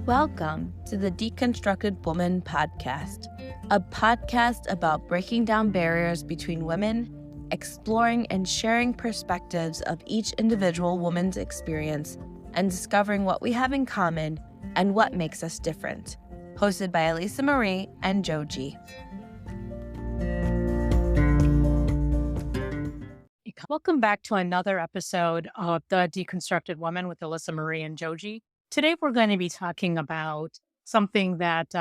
Welcome to the Deconstructed Woman podcast, a podcast about breaking down barriers between women, exploring and sharing perspectives of each individual woman's experience, and discovering what we have in common and what makes us different. Hosted by Elisa Marie and Joji. Welcome back to another episode of The Deconstructed Woman with Alyssa Marie and Joji. Today, we're going to be talking about something that,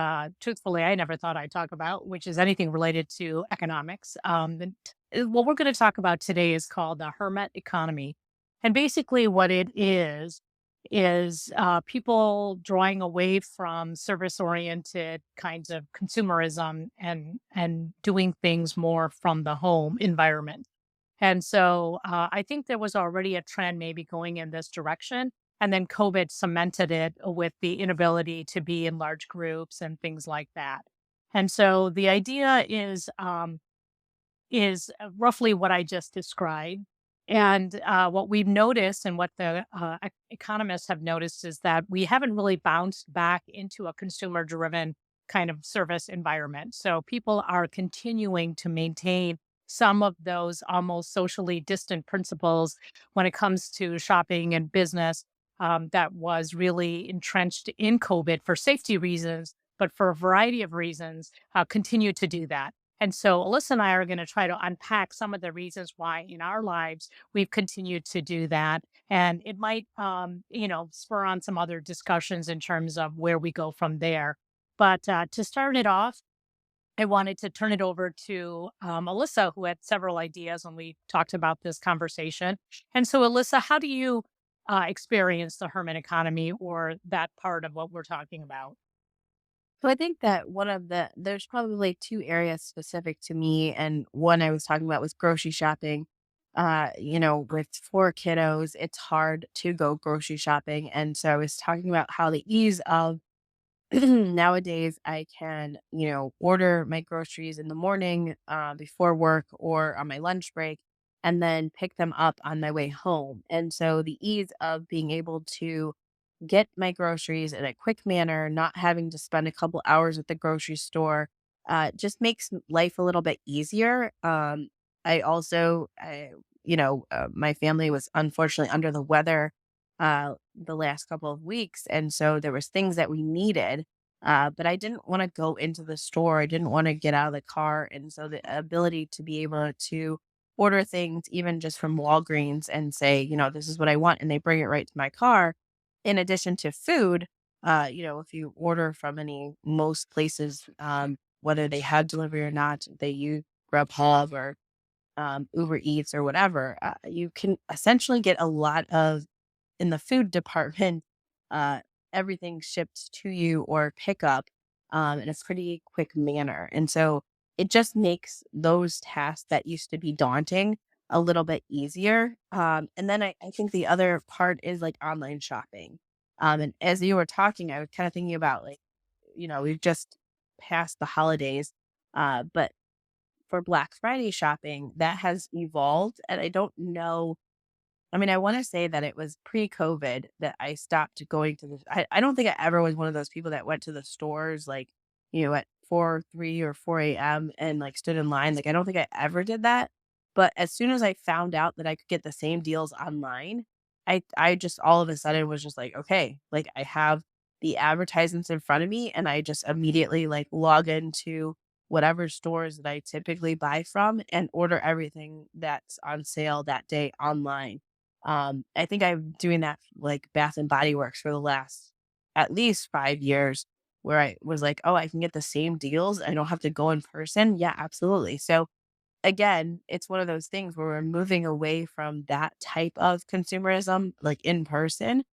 truthfully, I never thought I'd talk about, which is anything related to economics. What we're going to talk about today is called the Hermit Economy. And basically, what it is people drawing away from service-oriented kinds of consumerism and doing things more from the home environment. And so I think there was already a trend maybe going in this direction. And then COVID cemented it with the inability to be in large groups and things like that. And so the idea is roughly what I just described. And what we've noticed and what the economists have noticed is that we haven't really bounced back into a consumer driven kind of service environment. So people are continuing to maintain some of those almost socially distant principles when it comes to shopping and business that was really entrenched in COVID for safety reasons, but for a variety of reasons, continue to do that. And so Alyssa and I are going to try to unpack some of the reasons why in our lives we've continued to do that. And it might, spur on some other discussions in terms of where we go from there. But to start it off, I wanted to turn it over to Alyssa, who had several ideas when we talked about this conversation. And so, Alyssa, how do you experience the hermit economy or that part of what we're talking about? So I think that there's probably two areas specific to me. And one I was talking about was grocery shopping. With four kiddos, it's hard to go grocery shopping. And so I was talking about how the ease of nowadays I can, order my groceries in the morning before work or on my lunch break and then pick them up on my way home. And so the ease of being able to get my groceries in a quick manner, not having to spend a couple hours at the grocery store, just makes life a little bit easier. I also, my family was unfortunately under the weather the last couple of weeks, and so there was things that we needed, but I didn't want to go into the store. I didn't want to get out of the car, and so the ability to be able to order things even just from Walgreens and say, this is what I want, and they bring it right to my car in addition to food, if you order from most places, whether they have delivery or not, they use Grubhub or Uber Eats or whatever, you can essentially get a lot of, in the food department, uh, everything shipped to you or pick up in a pretty quick manner. And so it just makes those tasks that used to be daunting a little bit easier. And then I think the other part is like online shopping. And as you were talking, I was kind of thinking about like, we've just passed the holidays, but for Black Friday shopping, that has evolved. And I don't know. I mean, I want to say that it was pre-COVID that I stopped going to I don't think I ever was one of those people that went to the stores like, at 3 or 4 a.m. and like stood in line. Like, I don't think I ever did that. But as soon as I found out that I could get the same deals online, I just all of a sudden was just like, okay, like I have the advertisements in front of me and I just immediately like log into whatever stores that I typically buy from and order everything that's on sale that day online. I think I'm doing that like Bath and Body Works for the last at least 5 years, where I was like, oh, I can get the same deals. I don't have to go in person. Yeah, absolutely. So again, it's one of those things where we're moving away from that type of consumerism, like in person.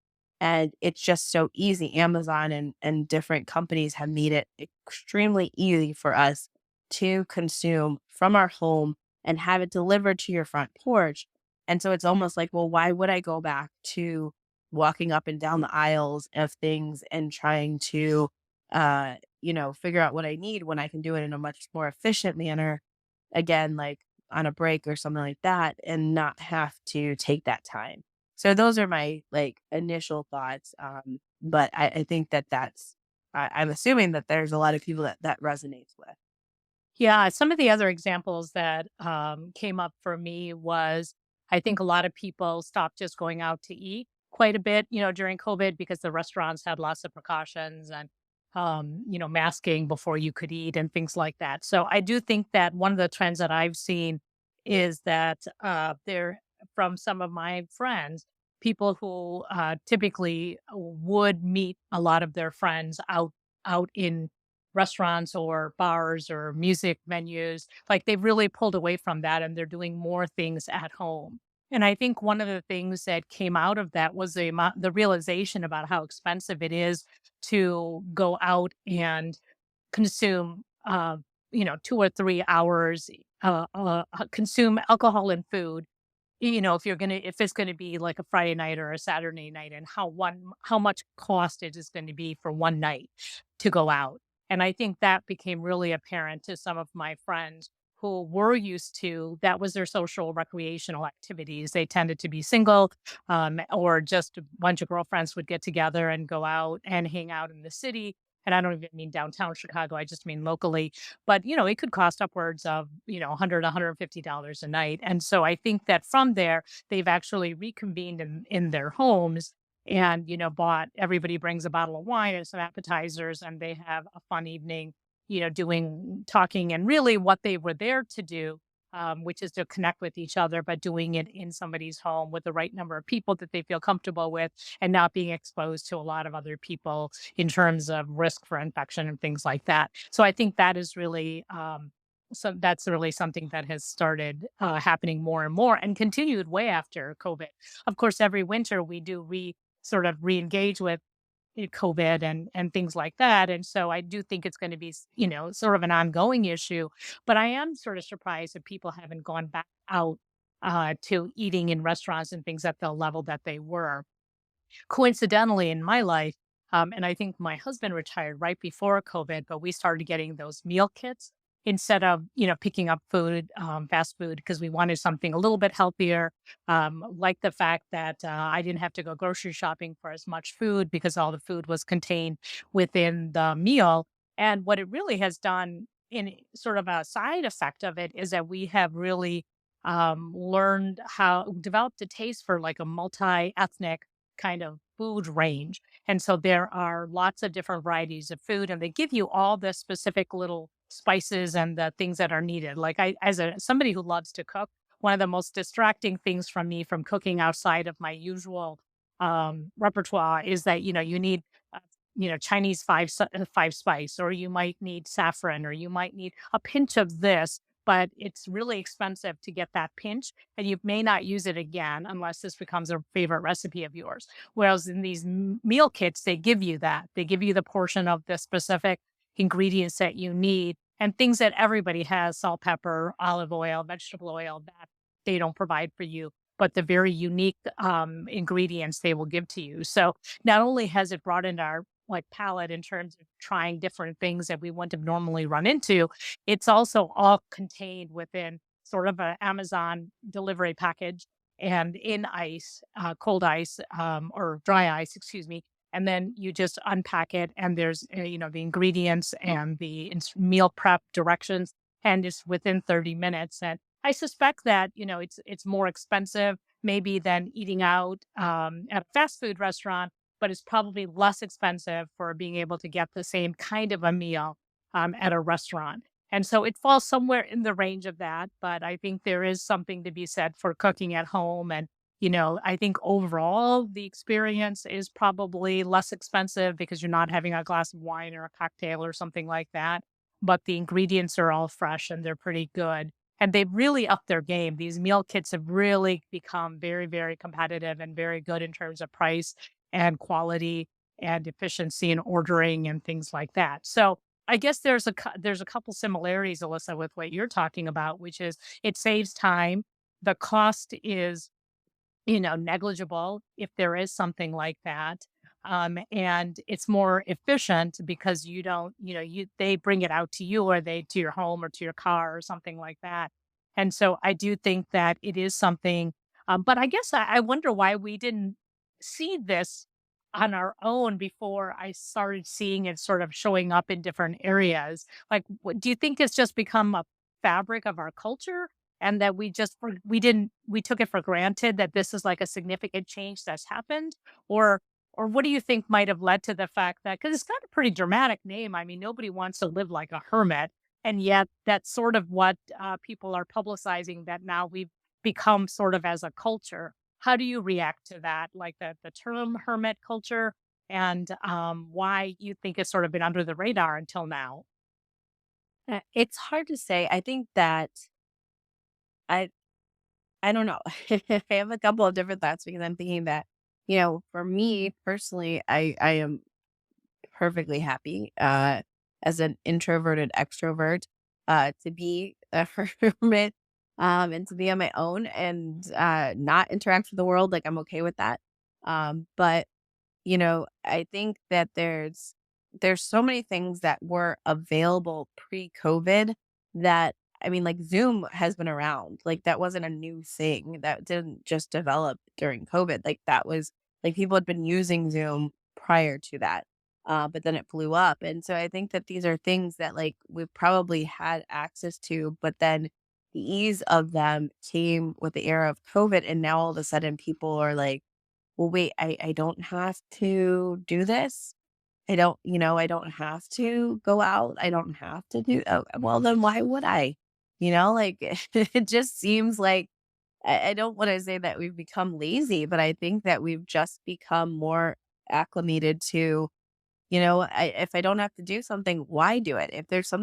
And it's just so easy. Amazon and different companies have made it extremely easy for us to consume from our home and have it delivered to your front porch. And so it's almost like, well, why would I go back to walking up and down the aisles of things and trying to, figure out what I need when I can do it in a much more efficient manner, again, like on a break or something like that, and not have to take that time. So those are my like initial thoughts. But I think that I'm assuming that there's a lot of people that that resonates with. Yeah, some of the other examples that came up for me was I think a lot of people stopped just going out to eat quite a bit, during COVID because the restaurants had lots of precautions and, masking before you could eat and things like that. So I do think that one of the trends that I've seen is that there, from some of my friends, people who typically would meet a lot of their friends out in restaurants or bars or music venues, like they've really pulled away from that and they're doing more things at home. And I think one of the things that came out of that was the realization about how expensive it is to go out and consume, 2 or 3 hours, consume alcohol and food, if it's gonna be like a Friday night or a Saturday night, and how much cost it is going to be for one night to go out. And I think that became really apparent to some of my friends who were used to that was their social recreational activities. They tended to be single, or just a bunch of girlfriends would get together and go out and hang out in the city. And I don't even mean downtown Chicago, I just mean locally. But, it could cost upwards of, 100, $150 a night. And so I think that from there, they've actually reconvened in their homes and, everybody brings a bottle of wine and some appetizers and they have a fun evening, doing talking and really what they were there to do. Which is to connect with each other, but doing it in somebody's home with the right number of people that they feel comfortable with and not being exposed to a lot of other people in terms of risk for infection and things like that. So I think that is really that's really something that has started happening more and more and continued way after COVID. Of course, every winter we do sort of re-engage with COVID and things like that. And so I do think it's going to be, sort of an ongoing issue. But I am sort of surprised that people haven't gone back out to eating in restaurants and things at the level that they were. Coincidentally, in my life, and I think my husband retired right before COVID, but we started getting those meal kits instead of, picking up food, fast food, because we wanted something a little bit healthier. Like the fact that I didn't have to go grocery shopping for as much food because all the food was contained within the meal. And what it really has done in sort of a side effect of it is that we have really learned how developed a taste for like a multi-ethnic kind of food range. And so there are lots of different varieties of food and they give you all the specific little spices and the things that are needed. Like as somebody who loves to cook, one of the most distracting things from me from cooking outside of my usual repertoire is that, you need Chinese five spice, or you might need saffron, or you might need a pinch of this, but it's really expensive to get that pinch, and you may not use it again unless this becomes a favorite recipe of yours. Whereas in these meal kits, they give you that. They give you the portion of the specific ingredients that you need and things that everybody has: salt, pepper, olive oil, vegetable oil that they don't provide for you, but the very unique ingredients they will give to you. So not only has it broadened our like palette in terms of trying different things that we wouldn't have normally run into, it's also all contained within sort of a Amazon delivery package and in ice, cold ice, or dry ice, excuse me. And then you just unpack it, and there's the ingredients and the meal prep directions, and it's within 30 minutes. And I suspect that it's more expensive maybe than eating out at a fast food restaurant, but it's probably less expensive for being able to get the same kind of a meal at a restaurant. And so it falls somewhere in the range of that. But I think there is something to be said for cooking at home. And, I think overall the experience is probably less expensive because you're not having a glass of wine or a cocktail or something like that. But the ingredients are all fresh and they're pretty good. And they've really upped their game. These meal kits have really become very, very competitive and very good in terms of price and quality and efficiency in ordering and things like that. So I guess there's a couple similarities, Alyssa, with what you're talking about, which is it saves time. The cost is, negligible if there is something like that. And it's more efficient because you don't, they bring it out to you, or they to your home or to your car or something like that. And so I do think that it is something. But I guess I wonder why we didn't see this on our own before I started seeing it sort of showing up in different areas. Like, what do you think it's just become a fabric of our culture and that we took it for granted that this is like a significant change that's happened? Or or what do you think might have led to the fact that because it's got a pretty dramatic name. I mean, nobody wants to live like a hermit. And yet that's sort of what people are publicizing that now we've become sort of as a culture. How do you react to that? Like the term hermit culture and why you think it's sort of been under the radar until now? It's hard to say. I think that I I don't know. I have a couple of different thoughts because I'm thinking that, for me personally, I am perfectly happy as an introverted extrovert to be a hermit and to be on my own and not interact with the world. Like I'm okay with that. But I think that there's so many things that were available pre-COVID that I mean, like Zoom has been around. Like that wasn't a new thing. That didn't just develop during COVID. Like that was like people had been using Zoom prior to that. But then it blew up. And so I think that these are things that like we've probably had access to, but then the ease of them came with the era of COVID. And now all of a sudden people are like, well, wait, I don't have to do this. I don't have to go out. I don't have to do, oh, well, then why would I? Like it just seems like I don't want to say that we've become lazy, but I think that we've just become more acclimated to, if I don't have to do something, why do it? If there's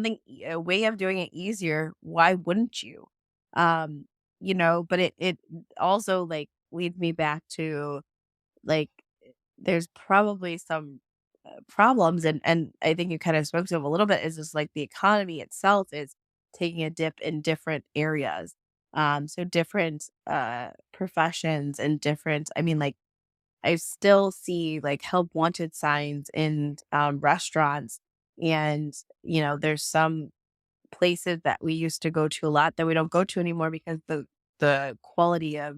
a way of doing it easier, why wouldn't you? Um, but it also like leads me back to like, there's probably some, problems, and I think you kind of spoke to them a little bit, is just, like, the economy itself is taking a dip in different areas. So different, professions and different I mean, like, I still see, like, help wanted signs in, restaurants, and, there's some places that we used to go to a lot that we don't go to anymore because the quality of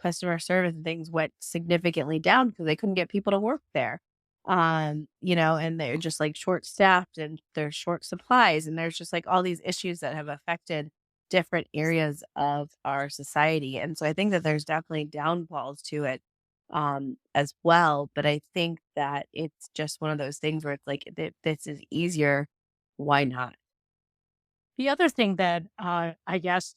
customer service and things went significantly down because they couldn't get people to work there. And they're just like short staffed and there's short supplies and there's just like all these issues that have affected different areas of our society. And so I think that there's definitely downfalls to it as well. But I think that it's just one of those things where it's like this is easier. Why not? The other thing that I guess,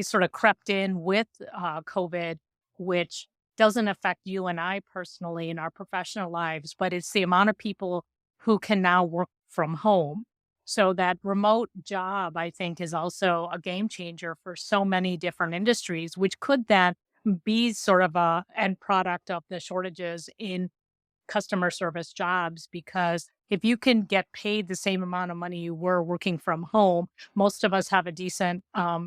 sort of crept in with COVID, which doesn't affect you and I personally in our professional lives, but it's the amount of people who can now work from home. So that remote job, I think, is also a game changer for so many different industries, which could then be sort of a end product of the shortages in customer service jobs because if you can get paid the same amount of money you were working from home, most of us have a decent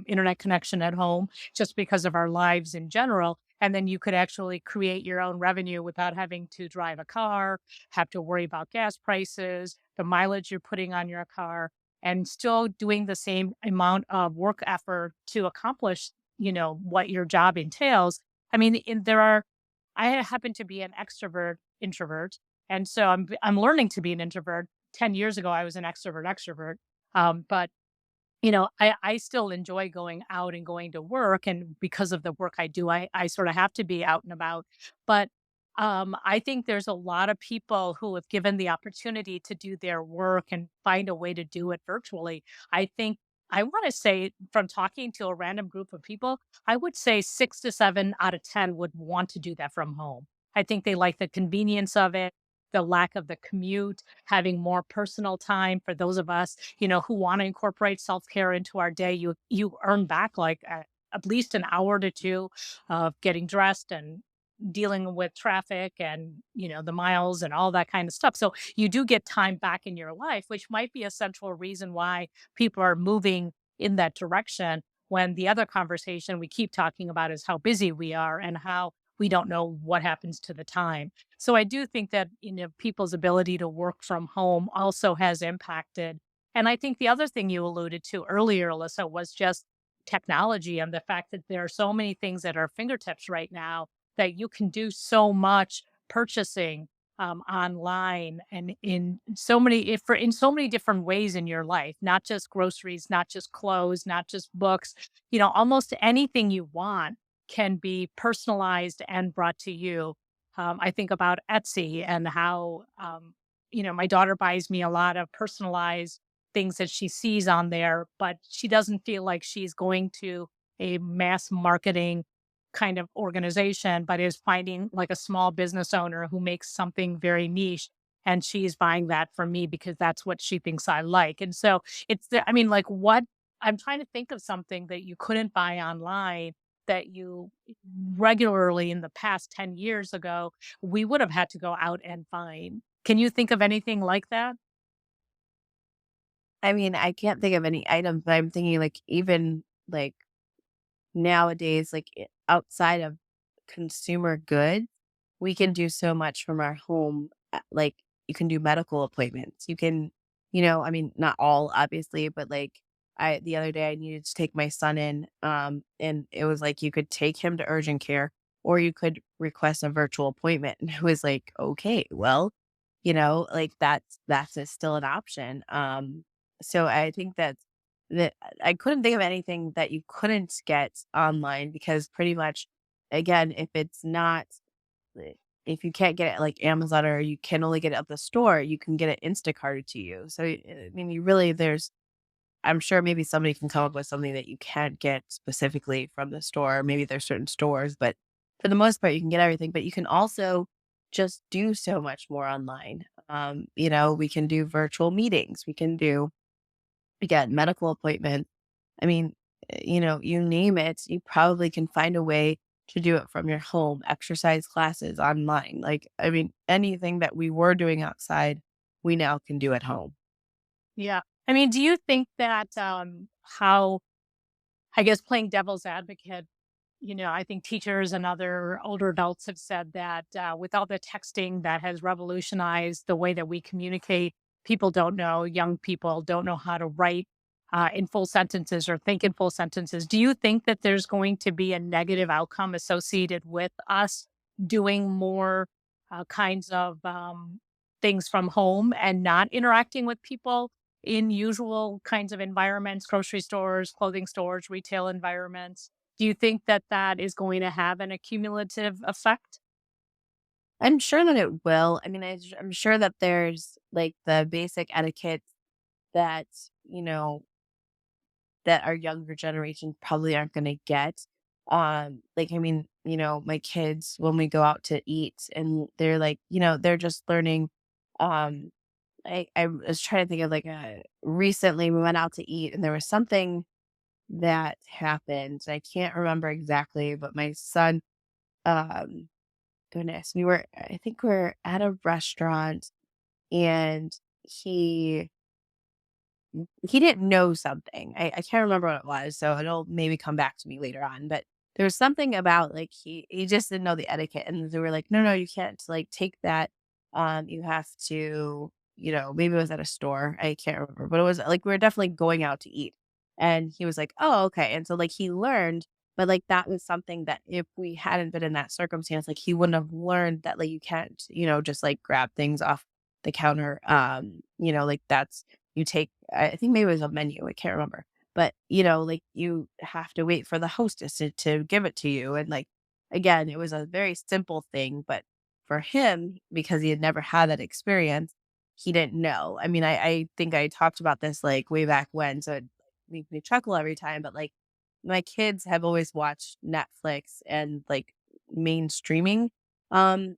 internet connection at home just because of our lives in general. And then you could actually create your own revenue without having to drive a car, have to worry about gas prices, the mileage you're putting on your car, and still doing the same amount of work effort to accomplish, what your job entails. I mean, I happen to be an extrovert introvert, and so I'm learning to be an introvert. 10 years ago, I was an extrovert extrovert, but I still enjoy going out and going to work, and because of the work I do, I sort of have to be out and about. But I think there's a lot of people who have given the opportunity to do their work and find a way to do it virtually. I think I want to say from talking to a random group of people, I would say 6 to 7 out of 10 would want to do that from home. I think they like the convenience of it, the lack of the commute, having more personal time for those of us, who want to incorporate self-care into our day. You earn back like at least an hour to two of getting dressed and dealing with traffic and the miles and all that kind of stuff. So you do get time back in your life, which might be a central reason why people are moving in that direction, when the other conversation we keep talking about is how busy we are and how we don't know what happens to the time. So I do think that, people's ability to work from home also has impacted. And I think the other thing you alluded to earlier, Alyssa, was just technology and the fact that there are so many things at our fingertips right now that you can do so much purchasing online and in so many if for in so many different ways in your life, not just groceries, not just clothes, not just books, almost anything you want can be personalized and brought to you. I think about Etsy and how, my daughter buys me a lot of personalized things that she sees on there, but she doesn't feel like she's going to a mass marketing kind of organization, but is finding like a small business owner who makes something very niche. And she's buying that from me because that's what she thinks I like. And so I mean, like, what I'm trying to think of something that you couldn't buy online that you regularly in the past 10 years ago, we would have had to go out and find. Can you think of anything like that? I mean, I can't think of any items, but I'm thinking like even like nowadays, like outside of consumer goods, we can do so much from our home. Like you can do medical appointments. You can, I mean, not all obviously, but like the other day I needed to take my son in, and it was like you could take him to urgent care or you could request a virtual appointment. And it was like, okay, well, like still an option. So I think that I couldn't think of anything that you couldn't get online because pretty much, again, eh, if you can't get it like Amazon or you can only get it at the store, you can get it Instacarted to you. So, I mean, I'm sure maybe somebody can come up with something that you can't get specifically from the store. Maybe there's certain stores, but for the most part, you can get everything. But you can also just do so much more online. We can do virtual meetings. We can do, again, medical appointments. I mean, you name it, you probably can find a way to do it from your home, exercise classes online. Like, I mean, anything that we were doing outside, we now can do at home. Yeah. I mean, do you think that how I guess playing devil's advocate, I think teachers and other older adults have said that with all the texting that has revolutionized the way that we communicate, young people don't know how to write in full sentences or think in full sentences. Do you think that there's going to be a negative outcome associated with us doing more kinds of things from home and not interacting with people in usual kinds of environments, grocery stores, clothing stores, retail environments? Do you think that that is going to have an accumulative effect? I'm sure that it will. I mean, I'm sure that there's like the basic etiquette that, you know, that our younger generation probably aren't going to get. Like, I mean, my kids, when we go out to eat and they're like, they're just learning. Um, I was trying to think of like recently we went out to eat and there was something that happened. I can't remember exactly, but my son, um, goodness, I think we're at a restaurant and he he didn't know something. I can't remember what it was, so it'll maybe come back to me later on. But there was something about like he just didn't know the etiquette, and they were like, "No, no, you can't like take that. You have to, maybe it was at a store. I can't remember, but it was like we were definitely going out to eat." And he was like, "Oh, okay." And so like he learned, but like that was something that if we hadn't been in that circumstance, like he wouldn't have learned that like you can't, just like grab things off the counter. Like that's you take I think maybe it was a menu, I can't remember. But, like, you have to wait for the hostess to give it to you, and, like, again, it was a very simple thing, but for him, because he had never had that experience, he didn't know. I mean, I think I talked about this, like, way back when, so it makes me chuckle every time, but, like, my kids have always watched Netflix and, like, main streaming, um,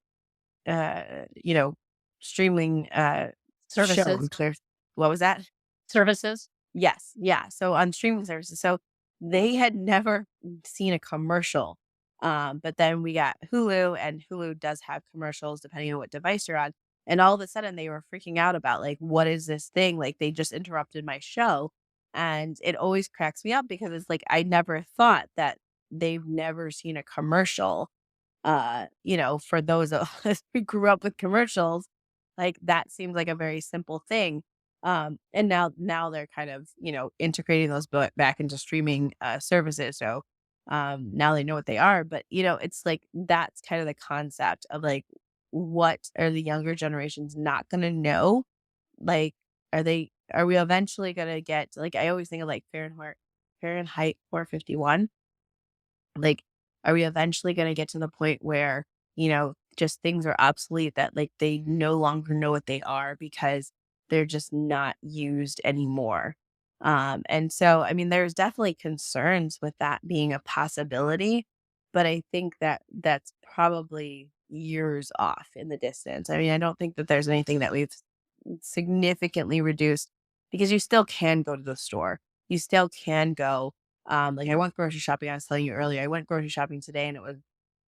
you know, streaming, shows. Services, What was that? services. Yes, yeah, so on streaming services, so they had never seen a commercial, but then we got Hulu, and Hulu does have commercials depending on what device you're on, and all of a sudden, they were freaking out about, like, "What is this thing?" Like, they just interrupted my show, and it always cracks me up because it's like, I never thought that they've never seen a commercial, for those of us who grew up with commercials, like that seems like a very simple thing. And now they're kind of, integrating those back into streaming services. So now they know what they are. But it's like that's kind of the concept of like what are the younger generations not gonna know? Like, are we eventually gonna get like, I always think of, like, Fahrenheit 451. Like, are we eventually gonna get to the point where, just things are obsolete that, like, they no longer know what they are because they're just not used anymore? And so, I mean, there's definitely concerns with that being a possibility, but I think that that's probably years off in the distance. I mean, I don't think that there's anything that we've significantly reduced because you still can go to the store. You still can go like I went grocery shopping, I was telling you earlier, I went grocery shopping today and it was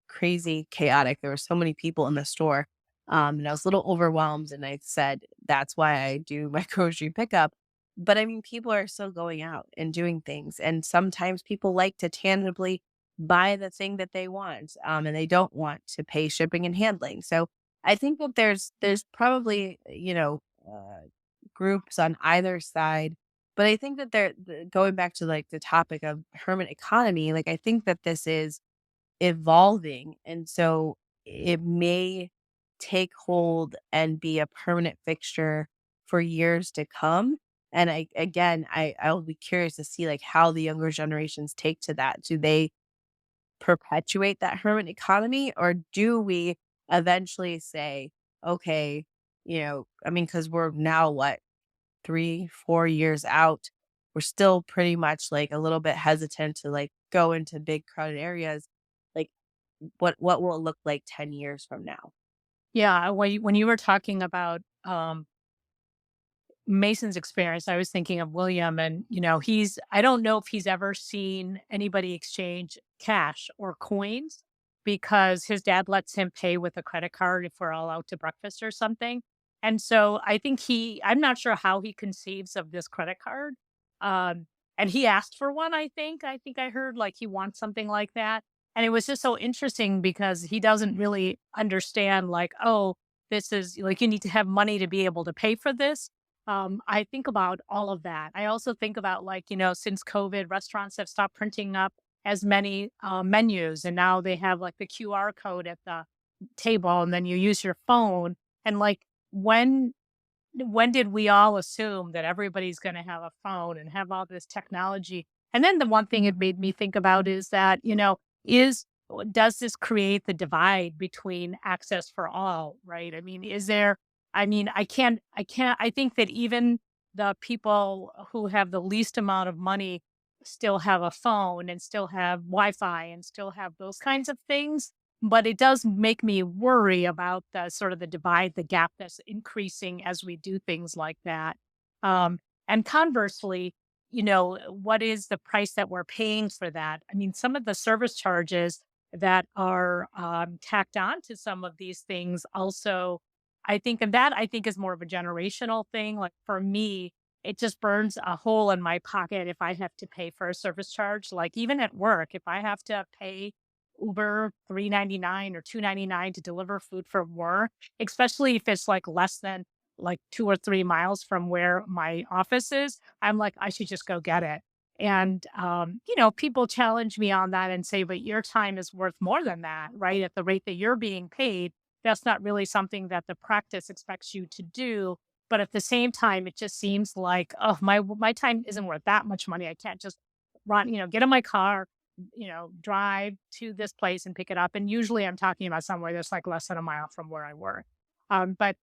crazy chaotic. There were so many people in the store. And I was a little overwhelmed and I said, that's why I do my grocery pickup. But I mean, people are still going out and doing things. And sometimes people like to tangibly buy the thing that they want. And they don't want to pay shipping and handling. So I think that there's probably, groups on either side, but I think that going back to like the topic of hermit economy, like I think that this is evolving. And so it may take hold and be a permanent fixture for years to come. And I'll be curious to see like how the younger generations take to that. Do they perpetuate that hermit economy or do we eventually say, okay, I mean, because we're now what 3, 4 years out, we're still pretty much, like, a little bit hesitant to, like, go into big crowded areas. Like, what will it look like 10 years from now? Yeah, when you were talking about, Mason's experience, I was thinking of William and, I don't know if he's ever seen anybody exchange cash or coins because his dad lets him pay with a credit card if we're all out to breakfast or something. And so I think I'm not sure how he conceives of this credit card. Um, and he asked for one, I think. I think I heard like he wants something like that. And it was just so interesting because he doesn't really understand, like, oh, this is like you need to have money to be able to pay for this. I think about all of that. I also think about like, since COVID, restaurants have stopped printing up as many menus and now they have like the QR code at the table and then you use your phone. And like, when when did we all assume that everybody's going to have a phone and have all this technology? And then the one thing it made me think about is that, is does this create the divide between access for all, right? I mean, I think that even the people who have the least amount of money still have a phone and still have Wi-Fi and still have those kinds of things. But it does make me worry about the sort of the divide, the gap that's increasing as we do things like that. Um, and conversely, what is the price that we're paying for that? I mean, some of the service charges that are tacked on to some of these things also, I think is more of a generational thing. Like for me, it just burns a hole in my pocket if I have to pay for a service charge. Like even at work, if I have to pay Uber 3.99 or 2.99 to deliver food from work, especially if it's like less than like 2 or 3 miles from where my office is, I'm like, I should just go get it. And people challenge me on that and say, but your time is worth more than that, right? At the rate that you're being paid, that's not really something that the practice expects you to do. But at the same time, it just seems like, oh, my time isn't worth that much money. I can't just get in my car, drive to this place and pick it up. And usually I'm talking about somewhere that's like less than a mile from where I work. But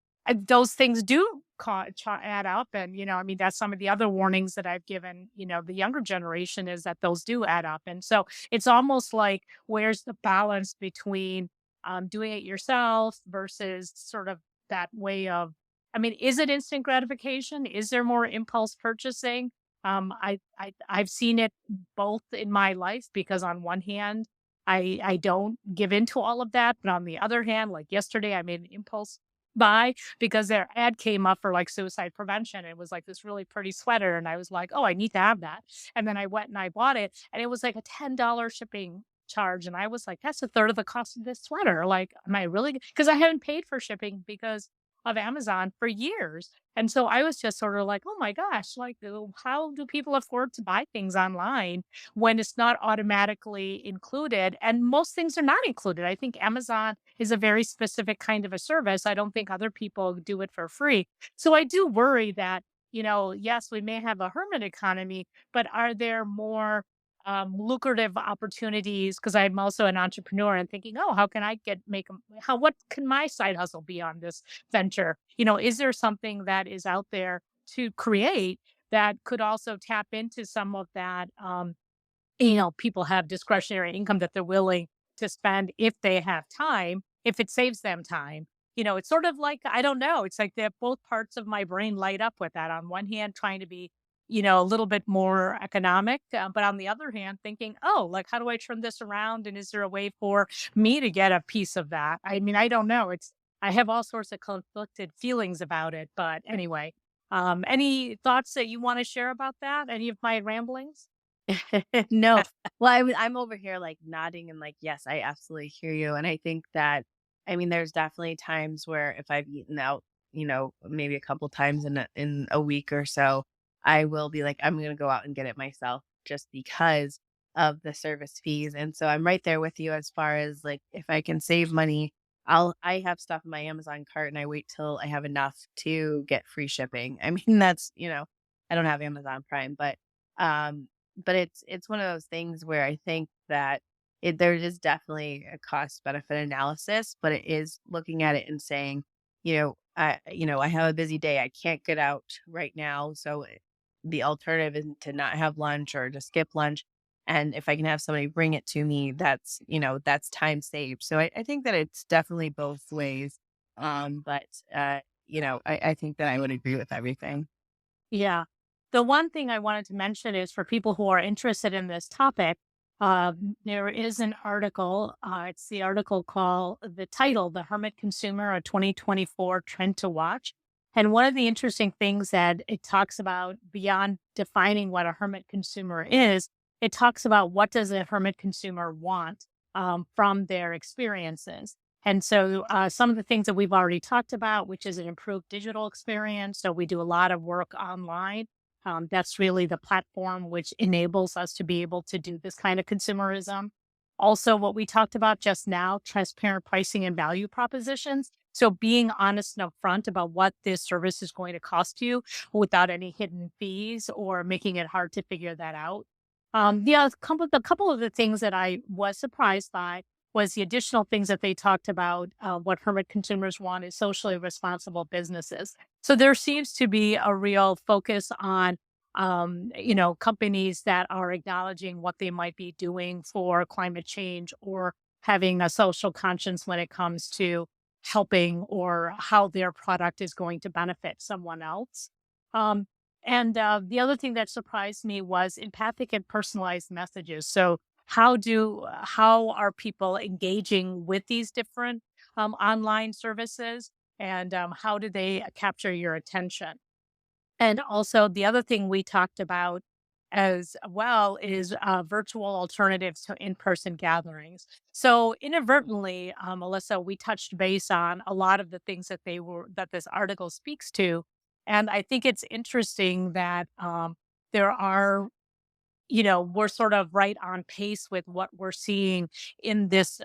those things do add up. And, I mean, that's some of the other warnings that I've given, the younger generation is that those do add up. And so it's almost like, where's the balance between doing it yourself versus sort of that way of, I mean, is it instant gratification? Is there more impulse purchasing? I've seen it both in my life because on one hand, I don't give into all of that, but on the other hand, like yesterday, I made an impulse buy because their ad came up for like suicide prevention. It was like this really pretty sweater, and I was like, "Oh, I need to have that." And then I went and I bought it, and it was like a $10 shipping charge, and I was like, "That's a third of the cost of this sweater." Like, am I really? Because I haven't paid for shipping because of Amazon for years. And so I was just sort of like, oh my gosh, like, how do people afford to buy things online when it's not automatically included? And most things are not included. I think Amazon is a very specific kind of a service. I don't think other people do it for free. So I do worry that, yes, we may have a hermit economy, but are there more lucrative opportunities? Because I'm also an entrepreneur and thinking, oh, how can I what can my side hustle be on this venture? Is there something that is out there to create that could also tap into some of that? People have discretionary income that they're willing to spend if they have time, if it saves them time. It's sort of like, I don't know, it's like that both parts of my brain light up with that. On one hand, trying to be, a little bit more economic, but on the other hand, thinking, oh, like, how do I turn this around? And is there a way for me to get a piece of that? I mean, I don't know. I have all sorts of conflicted feelings about it. But anyway, any thoughts that you want to share about that? Any of my ramblings? No. Well, I'm over here, like, nodding and like, "Yes, I absolutely hear you," and I think that I mean, there's definitely times where if I've eaten out, maybe a couple times in a week or so, I will be like, "I'm gonna go out and get it myself," just because of the service fees, and so I'm right there with you as far as, like, if I can save money, I have stuff in my Amazon cart, and I wait till I have enough to get free shipping. I mean, that's I don't have Amazon Prime, um but it's one of those things where I think that there is definitely a cost benefit analysis, but it is looking at it and saying, I have a busy day. I can't get out right now. So the alternative is to not have lunch or to skip lunch. And if I can have somebody bring it to me, that's time saved. So I think that it's definitely both ways. But I think that I would agree with everything. Yeah. The one thing I wanted to mention is for people who are interested in this topic, there is an article. It's the article called the title, The Hermit Consumer, a 2024 Trend to Watch. And one of the interesting things that it talks about beyond defining what a hermit consumer is, it talks about what does a hermit consumer want from their experiences. And so, some of the things that we've already talked about, which is an improved digital experience. So, we do a lot of work online. That's really the platform which enables us to be able to do this kind of consumerism. Also, what we talked about just now, transparent pricing and value propositions. So, being honest and upfront about what this service is going to cost you without any hidden fees or making it hard to figure that out. The couple of the things that I was surprised by was the additional things that they talked about. What hermit consumers want is socially responsible businesses. So there seems to be a real focus on, companies that are acknowledging what they might be doing for climate change or having a social conscience when it comes to helping or how their product is going to benefit someone else. Um, and the other thing that surprised me was empathic and personalized messages. So how are people engaging with these different online services, and how do they capture your attention? And also, the other thing we talked about as well is virtual alternatives to in-person gatherings. So inadvertently, Melissa, we touched base on a lot of the things that this article speaks to, and I think it's interesting that there are, we're sort of right on pace with what we're seeing in this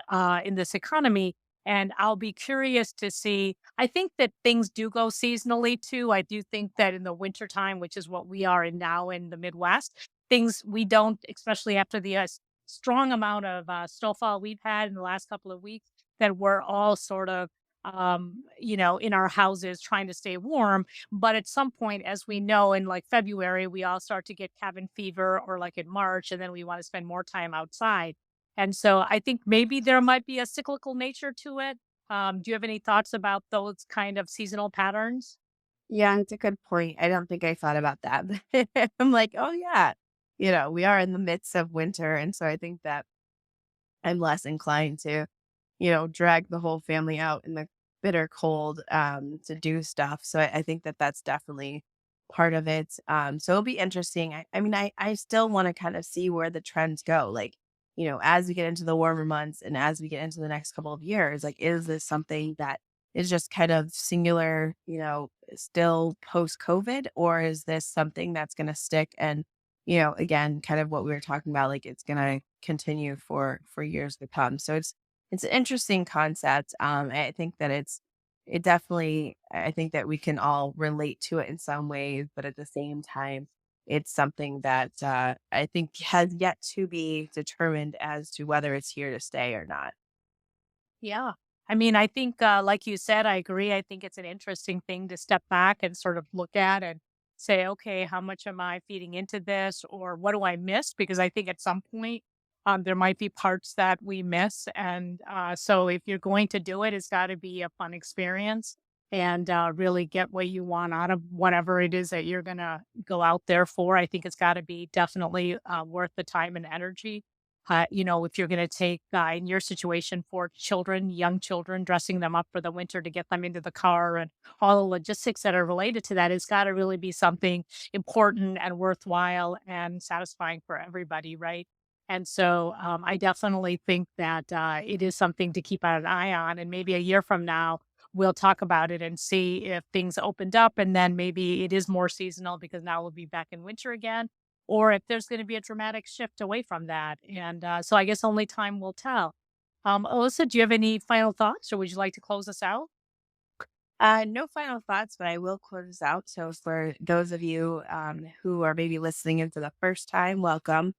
economy. And I'll be curious to see. I think that things do go seasonally too. I do think that in the wintertime, which is what we are in now in the Midwest, things we don't, especially after the strong amount of snowfall we've had in the last couple of weeks, that we're all sort of in our houses trying to stay warm. But at some point, as we know, in like February, we all start to get cabin fever, or like in March, and then we want to spend more time outside. And so I think maybe there might be a cyclical nature to it. Do you have any thoughts about those kind of seasonal patterns? Yeah, it's a good point. I don't think I thought about that. I'm like, "Oh, yeah." We are in the midst of winter, and so I think that I'm less inclined to, drag the whole family out in the bitter cold, to do stuff. So I think that that's definitely part of it. So it'll be interesting. I mean, I still want to kind of see where the trends go. Like, as we get into the warmer months and as we get into the next couple of years, like, is this something that is just kind of singular, still post COVID, or is this something that's going to stick? And, again, kind of what we were talking about, like it's going to continue for years to come. So it's an interesting concept. I think that it definitely, I think that we can all relate to it in some ways, but at the same time, it's something that I think has yet to be determined as to whether it's here to stay or not. Yeah. I mean, I think, like you said, I agree. I think it's an interesting thing to step back and sort of look at and say, okay, how much am I feeding into this, or what do I miss? Because I think at some point, there might be parts that we miss. And so if you're going to do it, it's got to be a fun experience and really get what you want out of whatever it is that you're going to go out there for. I think it's got to be definitely worth the time and energy. If you're going to take, in your situation, for children, young children, dressing them up for the winter to get them into the car and all the logistics that are related to that, it's got to really be something important and worthwhile and satisfying for everybody, right? And so I definitely think that it is something to keep an eye on. And maybe a year from now, we'll talk about it and see if things opened up. And then maybe it is more seasonal because now we'll be back in winter again, or if there's going to be a dramatic shift away from that. And so I guess only time will tell. Alyssa, do you have any final thoughts, or would you like to close us out? No final thoughts, but I will close this out. So, for those of you who are maybe listening in for the first time, welcome.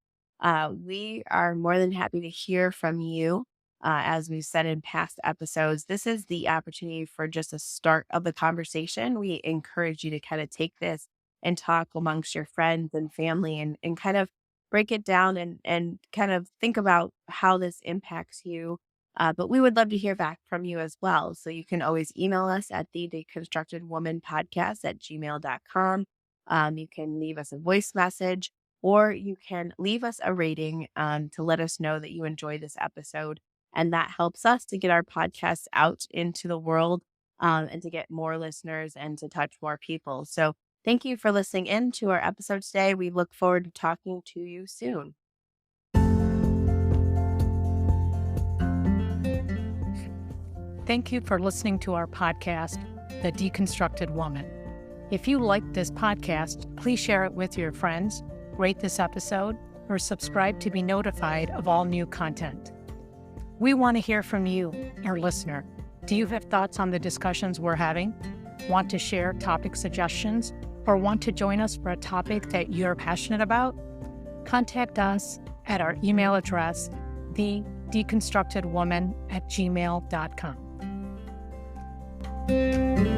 We are more than happy to hear from you. As we've said in past episodes, this is the opportunity for just a start of the conversation. We encourage you to kind of take this and talk amongst your friends and family, and kind of break it down, and kind of think about how this impacts you, but we would love to hear back from you as well. So you can always email us at the deconstructed woman podcast at gmail.com. You can leave us a voice message, or you can leave us a rating to let us know that you enjoyed this episode. And that helps us to get our podcast out into the world, and to get more listeners and to touch more people. So thank you for listening in to our episode today. We look forward to talking to you soon. Thank you for listening to our podcast, The Deconstructed Woman. If you like this podcast, please share it with your friends, rate this episode, or subscribe to be notified of all new content. We want to hear from you, our listener. Do you have thoughts on the discussions we're having? Want to share topic suggestions, or want to join us for a topic that you're passionate about? Contact us at our email address, thedeconstructedwoman@gmail.com.